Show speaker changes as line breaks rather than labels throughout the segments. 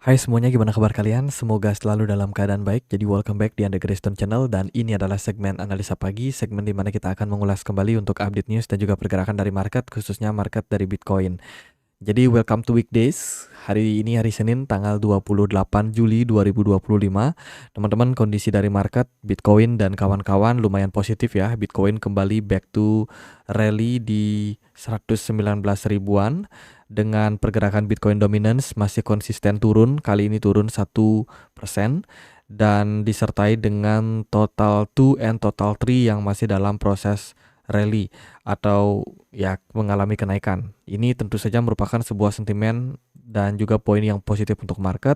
Hai semuanya, gimana kabar kalian? Semoga selalu dalam keadaan baik. Jadi welcome back di Under Grayston Channel dan ini adalah segmen analisa pagi, segmen di mana kita akan mengulas kembali untuk update news dan juga pergerakan dari market, khususnya market dari Bitcoin. Jadi welcome to weekdays. Hari ini hari Senin tanggal 28 Juli 2025. Teman-teman, kondisi dari market Bitcoin dan kawan-kawan lumayan positif ya. Bitcoin kembali back to rally di 119 ribuan dengan pergerakan Bitcoin dominance masih konsisten turun. Kali ini turun 1% dan disertai dengan total 2 and total 3 yang masih dalam proses rally atau ya mengalami kenaikan. Ini tentu saja merupakan sebuah sentimen dan juga poin yang positif untuk market.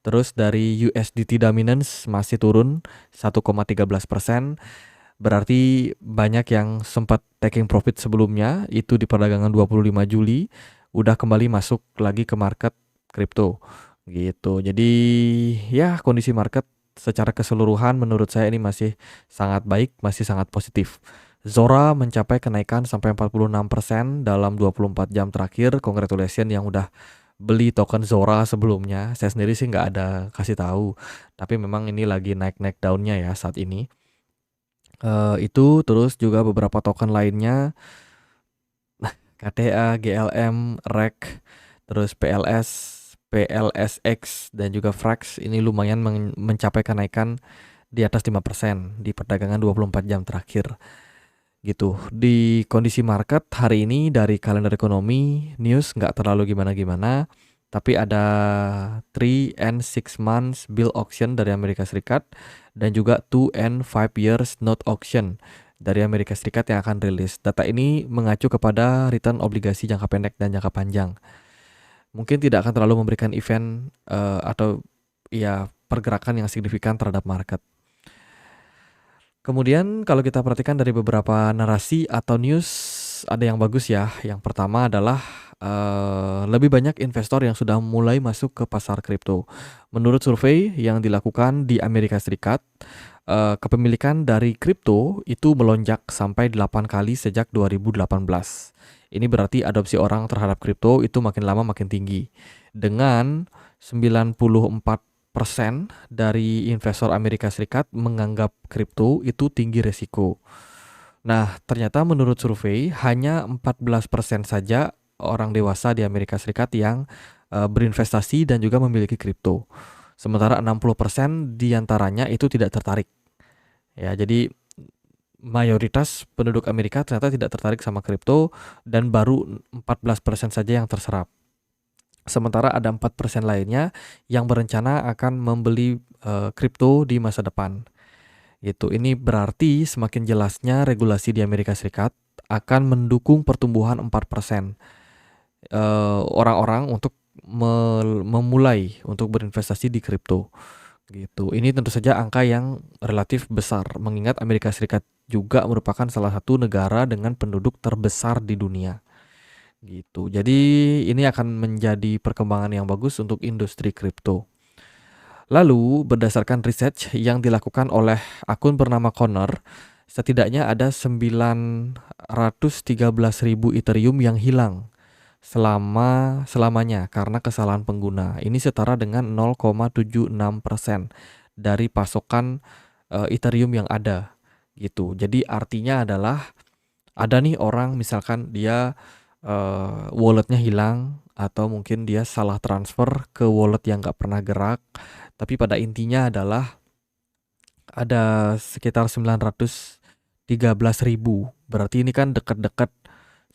Terus dari USDT dominance masih turun 1,13%. Berarti banyak yang sempat taking profit sebelumnya itu di perdagangan 25 Juli udah kembali masuk lagi ke market kripto gitu. Jadi ya kondisi market secara keseluruhan menurut saya ini masih sangat baik, masih sangat positif. Zora mencapai kenaikan sampai 46% dalam 24 jam terakhir. Congratulations yang udah beli token Zora sebelumnya. Saya sendiri sih nggak ada kasih tahu, tapi memang ini lagi naik-naik daunnya ya saat ini. Itu terus juga beberapa token lainnya, KTA, GLM, REC, terus PLS, PLSX dan juga Frax ini lumayan mencapai kenaikan di atas 5% di perdagangan 24 jam terakhir. Gitu. Di kondisi market hari ini dari kalender ekonomi news nggak terlalu gimana-gimana, tapi ada 3 and 6 months bill auction dari Amerika Serikat dan juga 2 and 5 years note auction dari Amerika Serikat yang akan rilis. Data ini mengacu kepada return obligasi jangka pendek dan jangka panjang. Mungkin tidak akan terlalu memberikan event atau ya pergerakan yang signifikan terhadap market. Kemudian kalau kita perhatikan dari beberapa narasi atau news ada yang bagus ya. Yang pertama adalah lebih banyak investor yang sudah mulai masuk ke pasar kripto. Menurut survei yang dilakukan di Amerika Serikat, kepemilikan dari kripto itu melonjak sampai 8 kali sejak 2018. Ini berarti adopsi orang terhadap kripto itu makin lama makin tinggi. Dengan 94% dari investor Amerika Serikat menganggap kripto itu tinggi resiko. Nah, ternyata menurut survei hanya 14% saja orang dewasa di Amerika Serikat yang berinvestasi dan juga memiliki kripto. Sementara 60% diantaranya itu tidak tertarik. Ya, jadi mayoritas penduduk Amerika ternyata tidak tertarik sama kripto dan baru 14% saja yang terserap. Sementara ada 4% lainnya yang berencana akan membeli kripto di masa depan. Gitu. Ini berarti semakin jelasnya regulasi di Amerika Serikat akan mendukung pertumbuhan 4% orang-orang untuk memulai untuk berinvestasi di kripto. Gitu. Ini tentu saja angka yang relatif besar mengingat Amerika Serikat juga merupakan salah satu negara dengan penduduk terbesar di dunia. Gitu. Jadi ini akan menjadi perkembangan yang bagus untuk industri kripto. Lalu berdasarkan research yang dilakukan oleh akun bernama Connor, setidaknya ada 913.000 Ethereum yang hilang selamanya karena kesalahan pengguna. Ini setara dengan 0,76% dari pasokan Ethereum yang ada. Gitu. Jadi artinya adalah ada nih orang misalkan dia walletnya hilang atau mungkin dia salah transfer ke wallet yang nggak pernah gerak, tapi pada intinya adalah ada sekitar 913.000. Berarti ini kan dekat-dekat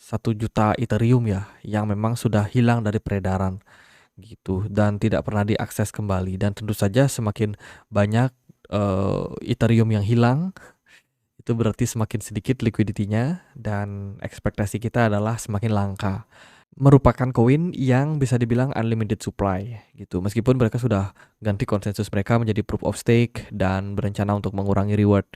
1 juta Ethereum ya yang memang sudah hilang dari peredaran gitu dan tidak pernah diakses kembali. Dan tentu saja semakin banyak Ethereum yang hilang, itu berarti semakin sedikit liquidity-nya dan ekspektasi kita adalah semakin langka. Merupakan koin yang bisa dibilang unlimited supply gitu. Meskipun mereka sudah ganti konsensus mereka menjadi proof of stake dan berencana untuk mengurangi reward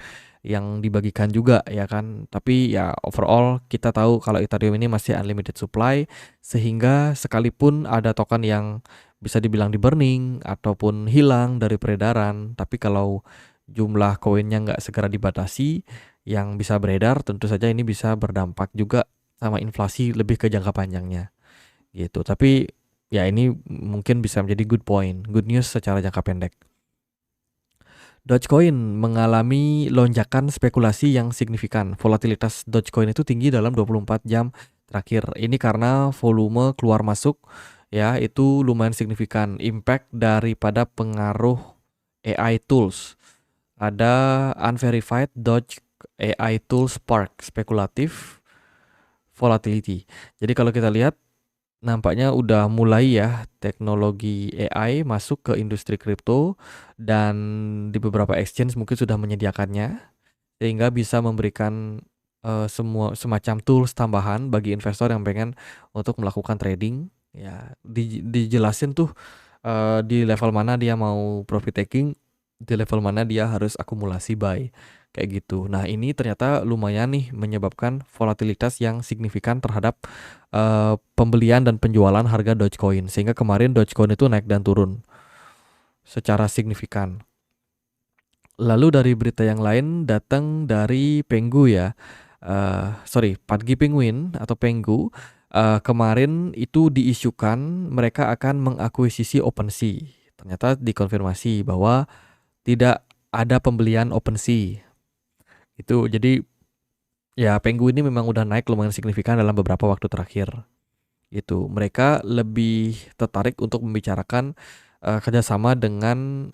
yang dibagikan juga ya kan. Tapi ya overall kita tahu kalau Ethereum ini masih unlimited supply sehingga sekalipun ada token yang bisa dibilang di burning ataupun hilang dari peredaran, tapi kalau jumlah koinnya nggak segera dibatasi yang bisa beredar, tentu saja ini bisa berdampak juga sama inflasi lebih ke jangka panjangnya gitu. Tapi ya ini mungkin bisa menjadi good news secara jangka pendek. Dogecoin mengalami lonjakan spekulasi yang signifikan. Volatilitas Dogecoin itu tinggi dalam 24 jam terakhir. Ini karena volume keluar masuk ya itu lumayan signifikan. Impact daripada pengaruh AI tools. Ada unverified Doge AI tools spark spekulatif volatility. Jadi kalau kita lihat nampaknya udah mulai ya teknologi AI masuk ke industri kripto dan di beberapa exchange mungkin sudah menyediakannya sehingga bisa memberikan semua semacam tools tambahan bagi investor yang pengen untuk melakukan trading ya dijelasin tuh di level mana dia mau profit taking, di level mana dia harus akumulasi buy kayak gitu. Nah, ini ternyata lumayan nih menyebabkan volatilitas yang signifikan terhadap pembelian dan penjualan harga Dogecoin sehingga kemarin Dogecoin itu naik dan turun secara signifikan. Lalu dari berita yang lain datang dari Pengu ya. Padgi Penguin atau Pengu kemarin itu diisukan mereka akan mengakuisisi OpenSea. Ternyata dikonfirmasi bahwa tidak ada pembelian OpenSea. Itu jadi ya Pengu ini memang udah naik lumayan signifikan dalam beberapa waktu terakhir. Itu mereka lebih tertarik untuk membicarakan kerjasama dengan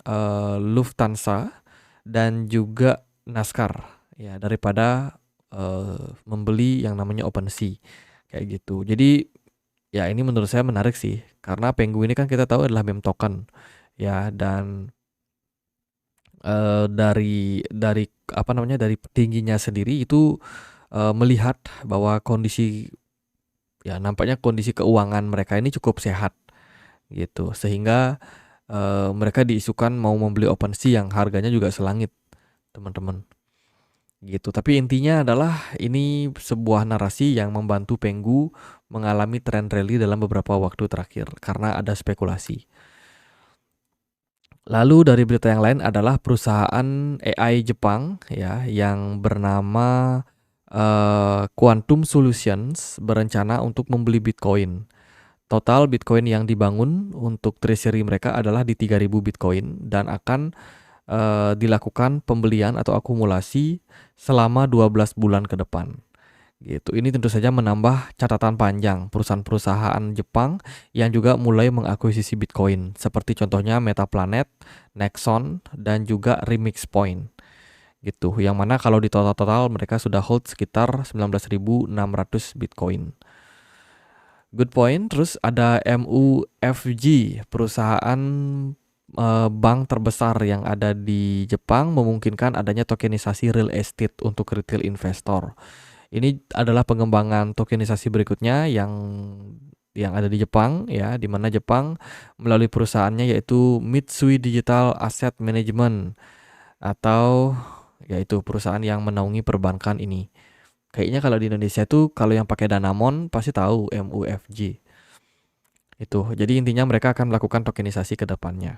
Lufthansa dan juga Naskar ya daripada membeli yang namanya OpenSea kayak gitu. Jadi ya ini menurut saya menarik sih karena Pengu ini kan kita tahu adalah meme token ya dan dari apa namanya dari petingginya sendiri itu melihat bahwa nampaknya kondisi keuangan mereka ini cukup sehat gitu sehingga mereka diisukan mau membeli OpenSea yang harganya juga selangit teman-teman gitu. Tapi intinya adalah ini sebuah narasi yang membantu Pengu mengalami tren rally dalam beberapa waktu terakhir karena ada spekulasi. Lalu dari berita yang lain adalah perusahaan AI Jepang ya yang bernama Quantum Solutions berencana untuk membeli Bitcoin. Total Bitcoin yang dibangun untuk treasury mereka adalah di 3.000 Bitcoin dan akan dilakukan pembelian atau akumulasi selama 12 bulan ke depan. Gitu. Ini tentu saja menambah catatan panjang perusahaan-perusahaan Jepang yang juga mulai mengakuisisi Bitcoin seperti contohnya Metaplanet, Nexon dan juga Remix Point. Gitu. Yang mana kalau di total-total mereka sudah hold sekitar 19.600 Bitcoin. Good point. Terus ada MUFG, perusahaan bank terbesar yang ada di Jepang memungkinkan adanya tokenisasi real estate untuk retail investor. Ini adalah pengembangan tokenisasi berikutnya yang ada di Jepang ya, di mana Jepang melalui perusahaannya yaitu Mitsui Digital Asset Management atau yaitu perusahaan yang menaungi perbankan ini. Kayaknya kalau di Indonesia itu kalau yang pakai Danamon pasti tahu MUFG. Itu. Jadi intinya mereka akan melakukan tokenisasi ke depannya.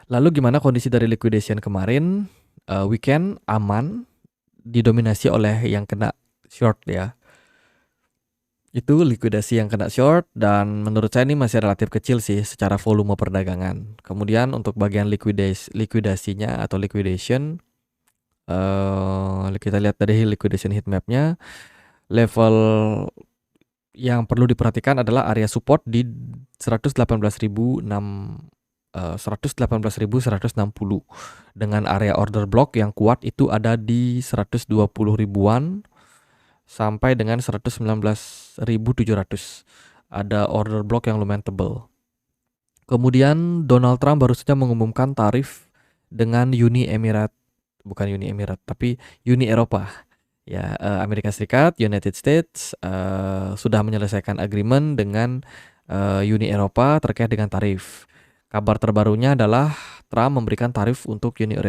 Lalu gimana kondisi dari liquidation kemarin? Weekend aman, didominasi oleh yang kena short ya. Itu likuidasi yang kena short dan menurut saya ini masih relatif kecil sih secara volume perdagangan. Kemudian untuk bagian likuidasinya atau liquidation kita lihat dari liquidation heatmapnya, level yang perlu diperhatikan adalah area support di 118.160 dengan area order block yang kuat itu ada di 120 ribuan sampai dengan 119.700. Ada order block yang lumayan tebal. Kemudian Donald Trump baru saja mengumumkan tarif dengan Uni Eropa. Ya, Amerika Serikat, United States sudah menyelesaikan agreement dengan Uni Eropa terkait dengan tarif. Kabar terbarunya adalah Trump memberikan tarif untuk Uni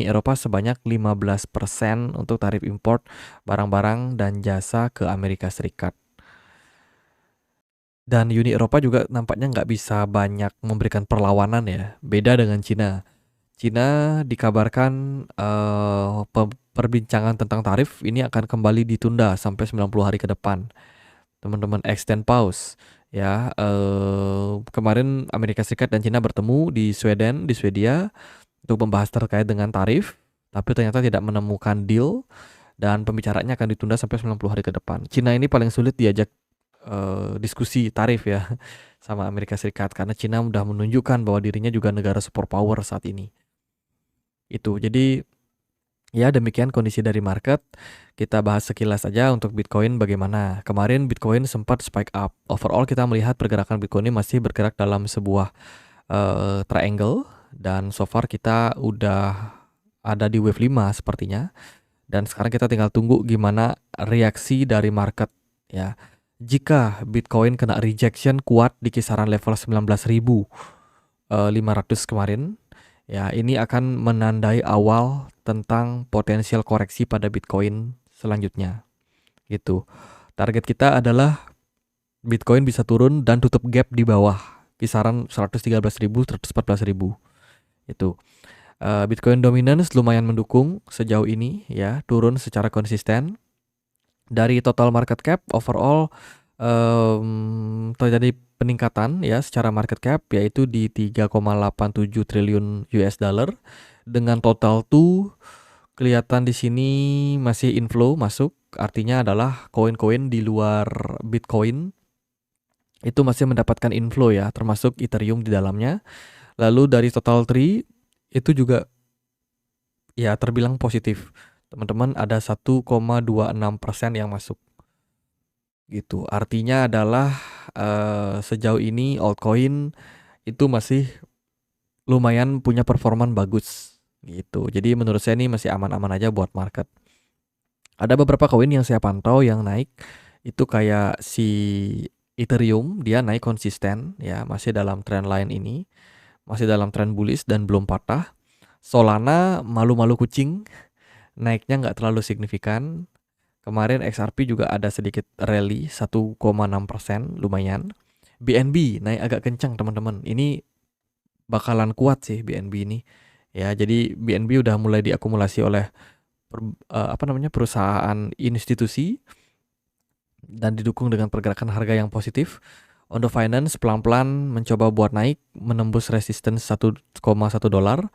Eropa sebanyak 15% untuk tarif import barang-barang dan jasa ke Amerika Serikat. Dan Uni Eropa juga nampaknya nggak bisa banyak memberikan perlawanan ya, beda dengan Cina. Cina dikabarkan perbincangan tentang tarif ini akan kembali ditunda sampai 90 hari ke depan. Teman-teman extend pause. ya. Kemarin Amerika Serikat dan Cina bertemu di Swedia untuk membahas terkait dengan tarif, tapi ternyata tidak menemukan deal dan pembicaraannya akan ditunda sampai 90 hari ke depan. Cina ini paling sulit diajak diskusi tarif ya sama Amerika Serikat karena Cina sudah menunjukkan bahwa dirinya juga negara superpower saat ini. Itu. Jadi ya demikian kondisi dari market. Kita bahas sekilas aja untuk Bitcoin bagaimana. Kemarin Bitcoin sempat spike up. Overall kita melihat pergerakan Bitcoin ini masih bergerak dalam sebuah triangle dan so far kita udah ada di wave 5 sepertinya. Dan sekarang kita tinggal tunggu gimana reaksi dari market ya. Jika Bitcoin kena rejection kuat di kisaran level 19.500 kemarin, ya ini akan menandai awal tentang potensial koreksi pada Bitcoin selanjutnya. Gitu. Target kita adalah Bitcoin bisa turun dan tutup gap di bawah kisaran 113.000, 114.000. Itu. Bitcoin dominance lumayan mendukung sejauh ini ya, turun secara konsisten. Dari total market cap overall terjadi peningkatan ya secara market cap yaitu di 3,87 triliun US dollar dengan total tuh kelihatan di sini masih inflow masuk, artinya adalah koin-koin di luar Bitcoin itu masih mendapatkan inflow ya, termasuk Ethereum di dalamnya. Lalu dari total tree itu juga ya terbilang positif. Teman-teman ada 1,26% yang masuk. Gitu. Artinya adalah sejauh ini altcoin itu masih lumayan punya performan bagus gitu. Jadi menurut saya ini masih aman-aman aja buat market. Ada beberapa koin yang saya pantau yang naik itu kayak si Ethereum, dia naik konsisten ya, masih dalam trend line ini, masih dalam trend bullish dan belum patah. Solana malu-malu kucing, naiknya nggak terlalu signifikan. Kemarin XRP juga ada sedikit rally 1,6%, lumayan. BNB naik agak kencang teman-teman. Ini bakalan kuat sih BNB ini. Ya, jadi BNB udah mulai diakumulasi oleh perusahaan institusi dan didukung dengan pergerakan harga yang positif. Ondo Finance pelan-pelan mencoba buat naik, menembus resistance 1,1 dolar.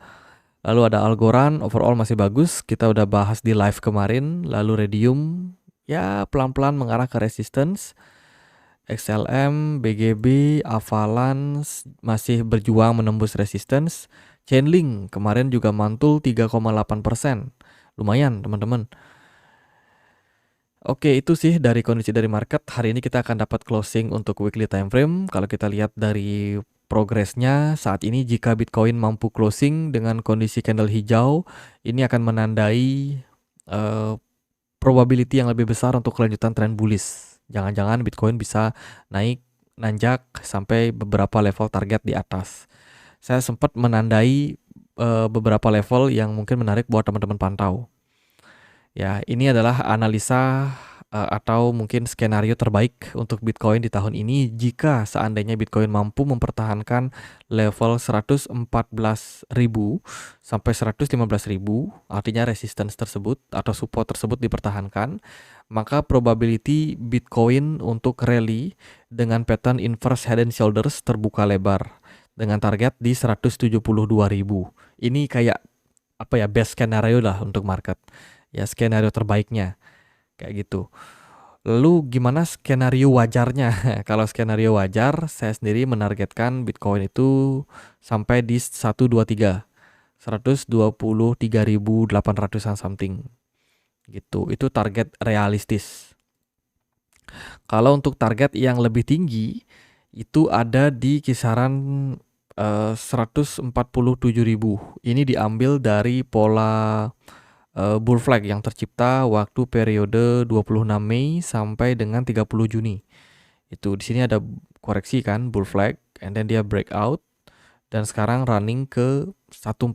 Lalu ada Algorand, overall masih bagus. Kita udah bahas di live kemarin. Lalu Redium, ya pelan-pelan mengarah ke resistance. XLM, BGB, Avalanche masih berjuang menembus resistance. Chainlink kemarin juga mantul 3,8%. Lumayan teman-teman. Oke, itu sih dari kondisi dari market. Hari ini kita akan dapat closing untuk weekly time frame. Kalau kita lihat dari progresnya saat ini, jika Bitcoin mampu closing dengan kondisi candle hijau, ini akan menandai probability yang lebih besar untuk kelanjutan trend bullish. Jangan-jangan Bitcoin bisa naik, nanjak sampai beberapa level target di atas. Saya sempat menandai beberapa level yang mungkin menarik buat teman-teman pantau. Ya, ini adalah analisa atau mungkin skenario terbaik untuk Bitcoin di tahun ini jika seandainya Bitcoin mampu mempertahankan level 114.000 sampai 115.000, artinya resistance tersebut atau support tersebut dipertahankan, maka probability Bitcoin untuk rally dengan pattern inverse head and shoulders terbuka lebar dengan target di 172.000. Ini kayak apa ya, best skenario lah untuk market. Ya, skenario terbaiknya kayak gitu. Lalu gimana skenario wajarnya? Kalau skenario wajar, saya sendiri menargetkan Bitcoin itu sampai di 123.800-an something. Gitu. Itu target realistis. Kalau untuk target yang lebih tinggi itu ada di kisaran 147.000. Ini diambil dari pola bull flag yang tercipta waktu periode 26 Mei sampai dengan 30 Juni. Itu di sini ada koreksi kan, bull flag, and then dia breakout dan sekarang running ke 146.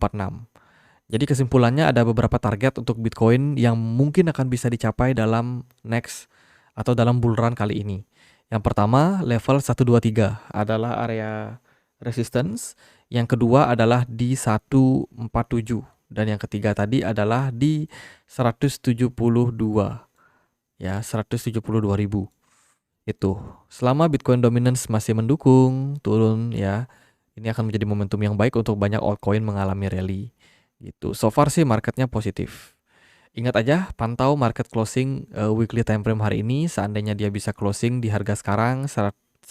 Jadi kesimpulannya ada beberapa target untuk Bitcoin yang mungkin akan bisa dicapai dalam next atau dalam bull run kali ini. Yang pertama, level 123 adalah area resistance. Yang kedua adalah di 147. Dan yang ketiga tadi adalah di 172. Ya, 172.000. Itu. Selama Bitcoin dominance masih mendukung, turun ya, ini akan menjadi momentum yang baik untuk banyak altcoin mengalami rally. Gitu. So far sih marketnya positif. Ingat aja, pantau market closing weekly time frame hari ini. Seandainya dia bisa closing di harga sekarang 119.000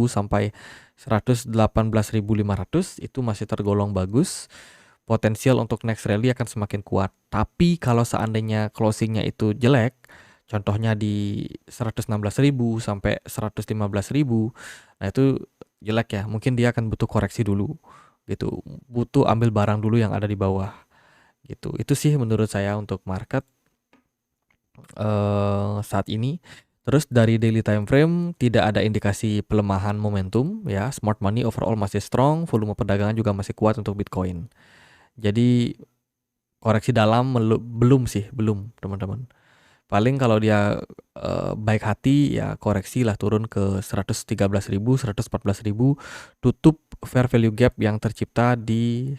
sampai 118.500, itu masih tergolong bagus. Potensial untuk next rally akan semakin kuat. Tapi kalau seandainya closingnya itu jelek, contohnya di 116.000 sampai 115.000, nah itu jelek ya. Mungkin dia akan butuh koreksi dulu gitu. Butuh ambil barang dulu yang ada di bawah gitu. Itu sih menurut saya untuk market saat ini. Terus dari daily time frame tidak ada indikasi pelemahan momentum ya. Smart money overall masih strong, volume perdagangan juga masih kuat untuk Bitcoin. Jadi koreksi dalam belum sih, belum teman-teman. Paling kalau dia baik hati ya koreksi lah turun ke 113.000, 114.000, tutup fair value gap yang tercipta di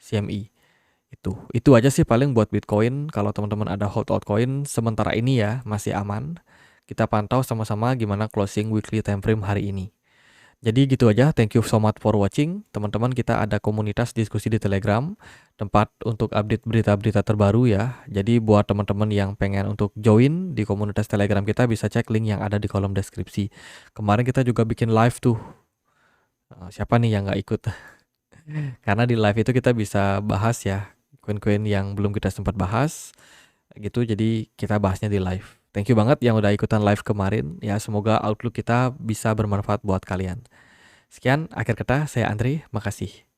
CME. Itu aja sih paling buat Bitcoin. Kalau teman-teman ada hold altcoin sementara ini ya masih aman. Kita pantau sama-sama gimana closing weekly time frame hari ini. Jadi gitu aja, thank you so much for watching. Teman-teman, kita ada komunitas diskusi di Telegram, tempat untuk update berita-berita terbaru ya. Jadi buat teman-teman yang pengen untuk join di komunitas Telegram kita, bisa cek link yang ada di kolom deskripsi. Kemarin kita juga bikin live tuh. Siapa nih yang nggak ikut? Karena di live itu kita bisa bahas ya, koin-koin yang belum kita sempat bahas gitu. Jadi kita bahasnya di live. Thank you banget yang udah ikutan live kemarin. Ya, semoga outlook kita bisa bermanfaat buat kalian. Sekian, akhir kata saya Andri, makasih.